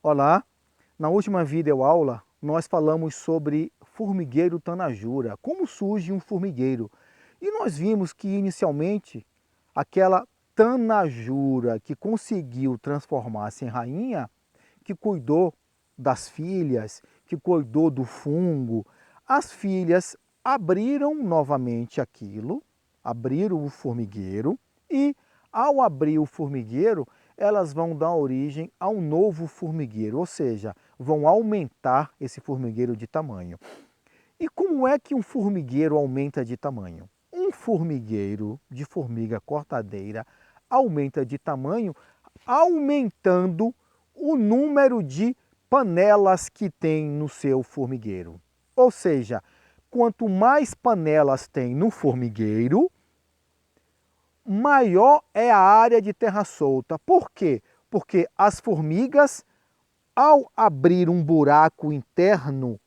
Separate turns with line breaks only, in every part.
Olá, na última videoaula nós falamos sobre formigueiro tanajura, como surge um formigueiro. E nós vimos que inicialmente aquela tanajura que conseguiu transformar-se em rainha, que cuidou das filhas, que cuidou do fungo, as filhas abriram novamente aquilo, abriram o formigueiro e ao abrir o formigueiro, elas vão dar origem a um novo formigueiro, ou seja, vão aumentar esse formigueiro de tamanho. E como é que um formigueiro aumenta de tamanho? Um formigueiro de formiga cortadeira aumenta de tamanho aumentando o número de panelas que tem no seu formigueiro. Ou seja, quanto mais panelas tem no formigueiro, maior é a área de terra solta. Por quê? Porque as formigas, ao abrir um buraco interno,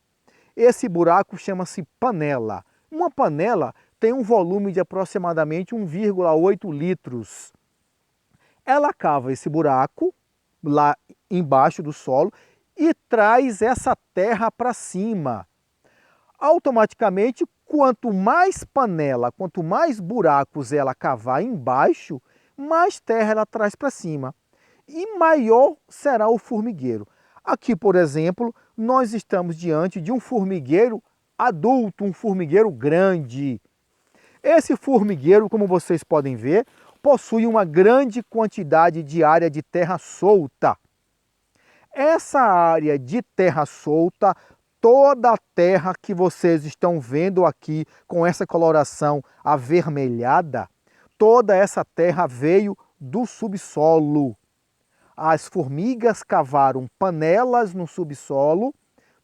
esse buraco chama-se panela. Uma panela tem um volume de aproximadamente 1,8 litros. Ela cava esse buraco lá embaixo do solo e traz essa terra para cima. Automaticamente, quanto mais panela, quanto mais buracos ela cavar embaixo, mais terra ela traz para cima e maior será o formigueiro. Aqui, por exemplo, nós estamos diante de um formigueiro adulto, um formigueiro grande. Esse formigueiro, como vocês podem ver, possui uma grande quantidade de área de terra solta. Essa área de terra solta, toda a terra que vocês estão vendo aqui com essa coloração avermelhada, toda essa terra veio do subsolo. As formigas cavaram panelas no subsolo,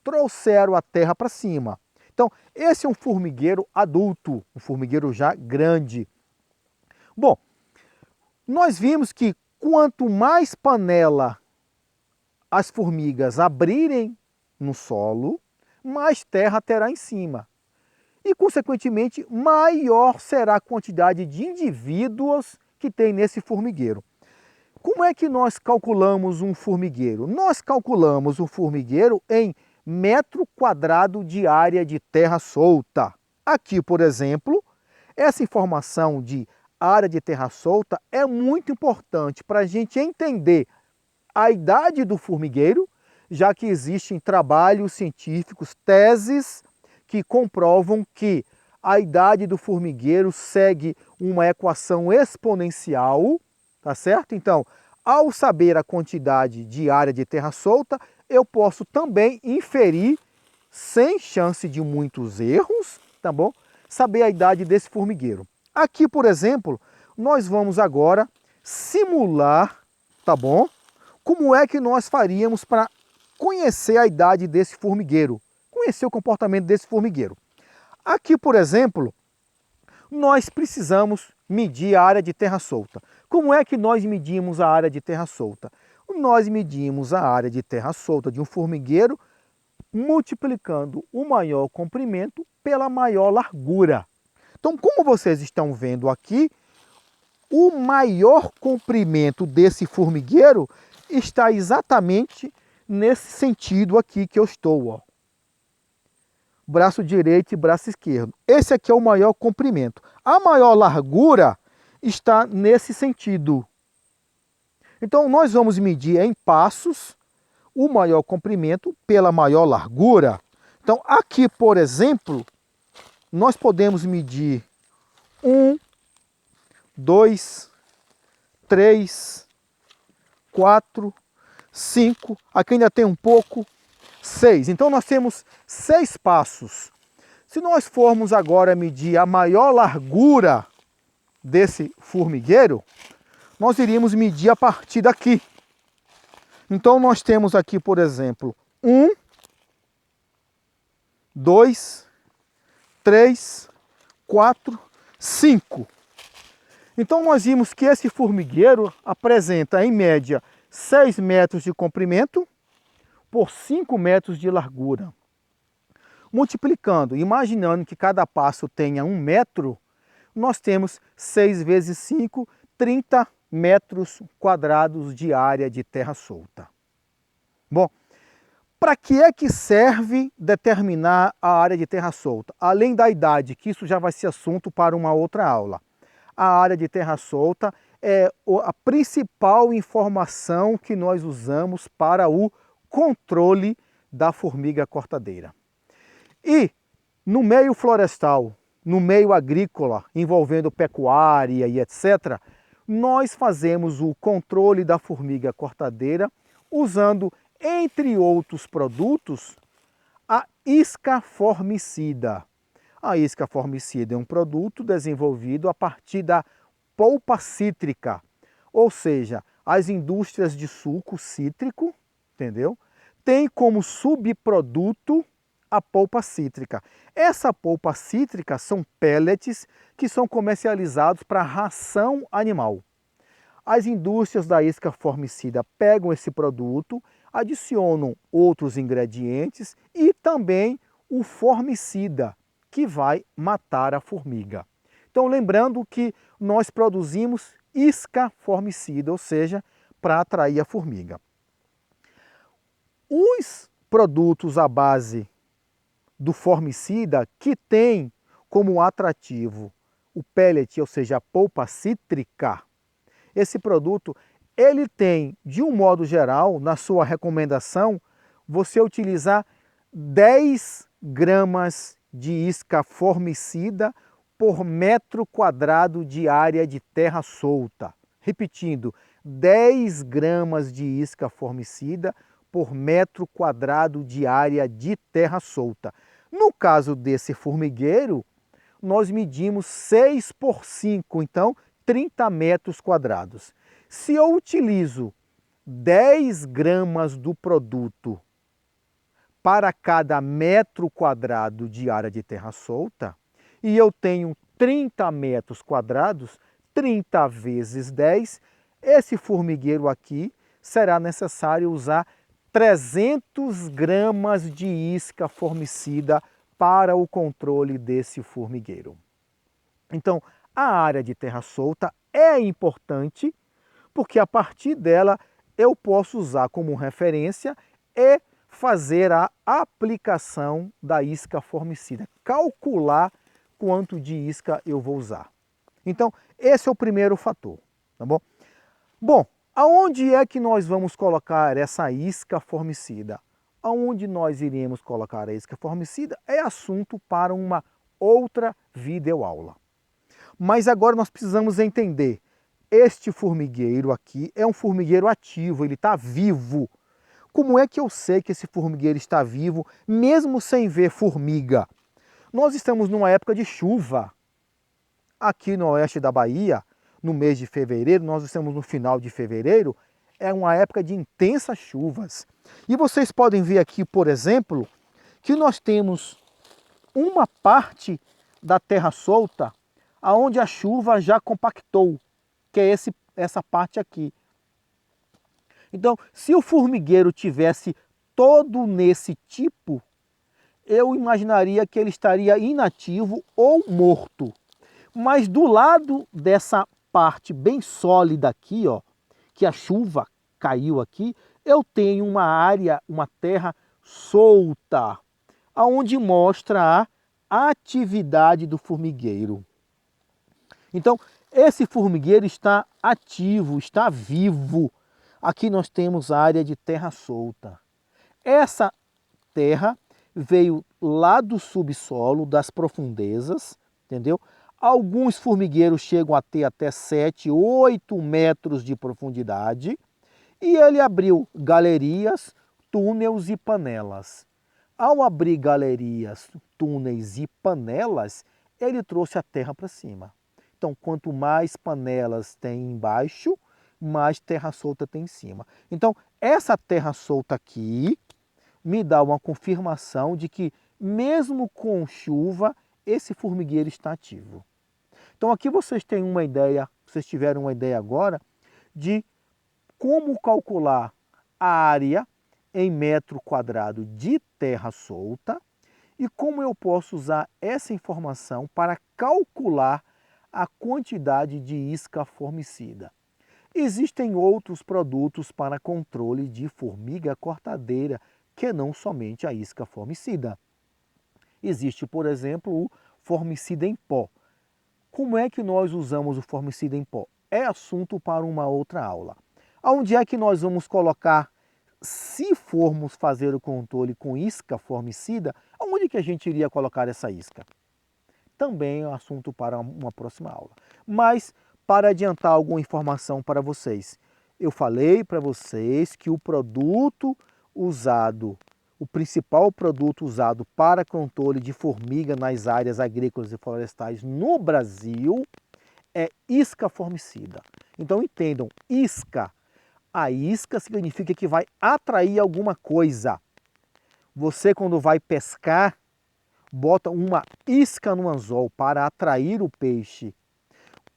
trouxeram a terra para cima. Então, esse é um formigueiro adulto, um formigueiro já grande. Bom, nós vimos que quanto mais panela as formigas abrirem no solo, mais terra terá em cima. E, consequentemente, maior será a quantidade de indivíduos que tem nesse formigueiro. Como é que nós calculamos um formigueiro? Nós calculamos o formigueiro em metro quadrado de área de terra solta. Aqui, por exemplo, essa informação de área de terra solta é muito importante para a gente entender a idade do formigueiro, já que existem trabalhos científicos, teses, que comprovam que a idade do formigueiro segue uma equação exponencial, tá certo? Então, ao saber a quantidade de área de terra solta, eu posso também inferir, sem chance de muitos erros, tá bom? Saber a idade desse formigueiro. Aqui, por exemplo, nós vamos agora simular, tá bom? Como é que nós faríamos para conhecer a idade desse formigueiro, conhecer o comportamento desse formigueiro. Aqui, por exemplo, nós precisamos medir a área de terra solta. Como é que nós medimos a área de terra solta? Nós medimos a área de terra solta de um formigueiro multiplicando o maior comprimento pela maior largura. Então, como vocês estão vendo aqui, o maior comprimento desse formigueiro está exatamente nesse sentido aqui que eu estou, ó. Braço direito e braço esquerdo. Esse aqui é o maior comprimento. A maior largura está nesse sentido. Então, nós vamos medir em passos o maior comprimento pela maior largura. Então, aqui, por exemplo, nós podemos medir 1, 2, 3, 4, 5, aqui ainda tem um pouco, 6. Então nós temos 6 passos. Se nós formos agora medir a maior largura desse formigueiro, nós iríamos medir a partir daqui. Então nós temos aqui, por exemplo, 1, 2, 3, 4, 5. Então nós vimos que esse formigueiro apresenta, em média, 6 metros de comprimento por 5 metros de largura. Multiplicando, imaginando que cada passo tenha 1 metro, nós temos 6 vezes 5, 30 metros quadrados de área de terra solta. Bom, para que é que serve determinar a área de terra solta? Além da idade, que isso já vai ser assunto para uma outra aula. A área de terra solta é a principal informação que nós usamos para o controle da formiga cortadeira. E no meio florestal, no meio agrícola, envolvendo pecuária e etc., nós fazemos o controle da formiga cortadeira usando, entre outros produtos, a isca formicida. A isca formicida é um produto desenvolvido a partir da polpa cítrica, ou seja, as indústrias de suco cítrico, entendeu? Tem como subproduto a polpa cítrica. Essa polpa cítrica são pellets que são comercializados para ração animal. As indústrias da isca formicida pegam esse produto, adicionam outros ingredientes e também o formicida, que vai matar a formiga. Então, lembrando que nós produzimos isca formicida, ou seja, para atrair a formiga. Os produtos à base do formicida, que tem como atrativo o pellet, ou seja, a polpa cítrica, esse produto, ele tem, de um modo geral, na sua recomendação, você utilizar 10 gramas de isca formicida por metro quadrado de área de terra solta. Repetindo, 10 gramas de isca formicida por metro quadrado de área de terra solta. No caso desse formigueiro, nós medimos 6 por 5, então 30 metros quadrados. Se eu utilizo 10 gramas do produto para cada metro quadrado de área de terra solta, e eu tenho 30 metros quadrados, 30 vezes 10, esse formigueiro aqui será necessário usar 300 gramas de isca formicida para o controle desse formigueiro. Então, a área de terra solta é importante porque a partir dela eu posso usar como referência e fazer a aplicação da isca formicida, calcular quanto de isca eu vou usar. Então, esse é o primeiro fator, tá bom? Bom, aonde é que nós vamos colocar essa isca formicida? Aonde nós iremos colocar a isca formicida é assunto para uma outra videoaula. Mas agora nós precisamos entender, este formigueiro aqui é um formigueiro ativo, ele está vivo. Como é que eu sei que esse formigueiro está vivo, mesmo sem ver formiga? Nós estamos numa época de chuva. Aqui no oeste da Bahia, no mês de fevereiro, nós estamos no final de fevereiro, é uma época de intensas chuvas. E vocês podem ver aqui, por exemplo, que nós temos uma parte da terra solta aonde a chuva já compactou, que é essa parte aqui. Então, se o formigueiro tivesse todo nesse tipo, eu imaginaria que ele estaria inativo ou morto. Mas do lado dessa parte bem sólida aqui, ó, que a chuva caiu aqui, eu tenho uma área, uma terra solta, aonde mostra a atividade do formigueiro. Então, esse formigueiro está ativo, está vivo. Aqui nós temos a área de terra solta. Essa terra veio lá do subsolo, das profundezas, entendeu? Alguns formigueiros chegam a ter até 7, 8 metros de profundidade. E ele abriu galerias, túneis e panelas. Ao abrir galerias, túneis e panelas, ele trouxe a terra para cima. Então, quanto mais panelas tem embaixo, mais terra solta tem em cima. Então, essa terra solta aqui me dá uma confirmação de que, mesmo com chuva, esse formigueiro está ativo. Então, aqui vocês têm uma ideia, vocês tiveram uma ideia agora de como calcular a área em metro quadrado de terra solta e como eu posso usar essa informação para calcular a quantidade de isca formicida. Existem outros produtos para controle de formiga cortadeira, que não somente a isca formicida. Existe, por exemplo, o formicida em pó. Como é que nós usamos o formicida em pó? É assunto para uma outra aula. Onde é que nós vamos colocar, se formos fazer o controle com isca formicida, onde que a gente iria colocar essa isca? Também é assunto para uma próxima aula. Mas, para adiantar alguma informação para vocês, eu falei para vocês que o produto usado, o principal produto usado para controle de formiga nas áreas agrícolas e florestais no Brasil é isca formicida. Então entendam, isca. A isca significa que vai atrair alguma coisa. Você, quando vai pescar, bota uma isca no anzol para atrair o peixe.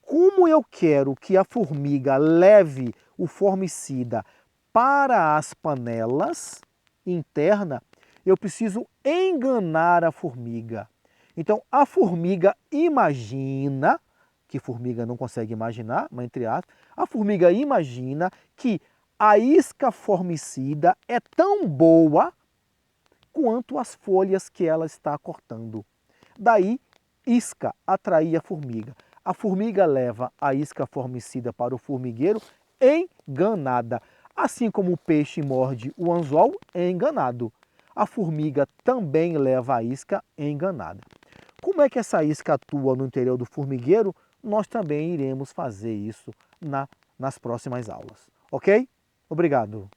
Como eu quero que a formiga leve o formicida para as panelas internas, eu preciso enganar a formiga. Então a formiga imagina, que formiga não consegue imaginar, mas entre aspas, a formiga imagina que a isca formicida é tão boa quanto as folhas que ela está cortando. Daí, isca, atrair a formiga. A formiga leva a isca formicida para o formigueiro enganada. Assim como o peixe morde o anzol, é enganado. A formiga também leva a isca enganada. Como é que essa isca atua no interior do formigueiro? Nós também iremos fazer isso nas próximas aulas. Ok? Obrigado.